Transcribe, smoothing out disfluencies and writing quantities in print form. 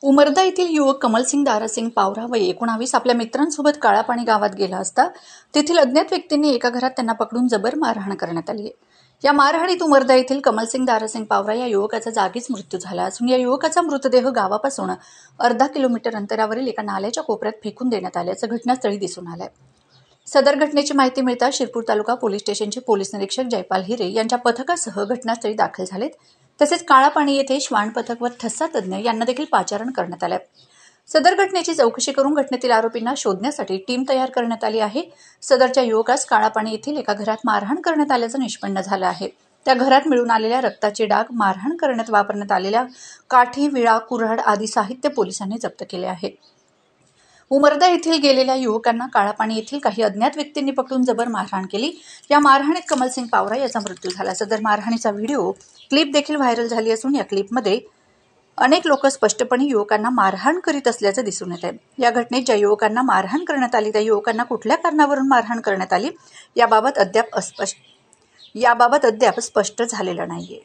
उमरदा येथील युवक कमलसिंग दारासिंग पावरा वय 19 आपल्या मित्रांसोबत काळापाणी गावात गेला असता तेथील अज्ञात व्यक्तींनी एका घरात त्यांना पकडून जबर मारहाण करण्यात आली आहे। या मारहाणीत उमरदा येथील कमलसिंग दारासिंग पावरा या युवकाचा जागीच मृत्यू झाला असून या युवकाचा मृतदेह गावापासून अर्धा किलोमीटर अंतरावरील एका नाल्याच्या कोपऱ्यात फेकून देण्यात आल्याचं घटनास्थळी दिसून आलंय। सदर घटनेची माहिती मिळताच शिरपूर तालुका पोलीस स्टेशनचे पोलीस निरीक्षक जयपाल हिरे यांच्या पथकासह घटनास्थळी दाखल झालेत। तसेच काळापाणी येथे श्वान पथक व ठस्सा तज्ञ यांना देखील पाचारण करण्यात आले। सदर घटनेची चौकशी करून घटनेतील आरोपींना शोधण्यासाठी टीम तयार करण्यात आली आहे। सदरच्या युवकास काळापाणी येथील एका घरात मारहाण करण्यात आल्याचं निष्पन्न झालं आहे। त्या घरात मिळून आलेल्या रक्ताचे डाग, मारहाण करण्यात वापरण्यात आलेल्या काठी, विळा, कुऱ्हाड आदी साहित्य पोलिसांनी जप्त केले आहे। उमरदा येथील गेलेल्या युवकांना काळापाणी येथील काही अज्ञात व्यक्तींनी पकडून जबर मारहाण केली। या मारहाणीत कमलसिंग पावरा याचा मृत्यू झाला। सदर मारहाणीचा व्हिडिओ क्लिप देखील व्हायरल झाली असून या क्लिपमध्ये अनेक लोक स्पष्टपणे युवकांना मारहाण करीत असल्याचं दिसून येत आहे। या घटनेत ज्या युवकांना मारहाण करण्यात आली त्या युवकांना कुठल्या कारणावरून मारहाण करण्यात आली याबाबत अद्याप स्पष्ट झालेलं नाहीये।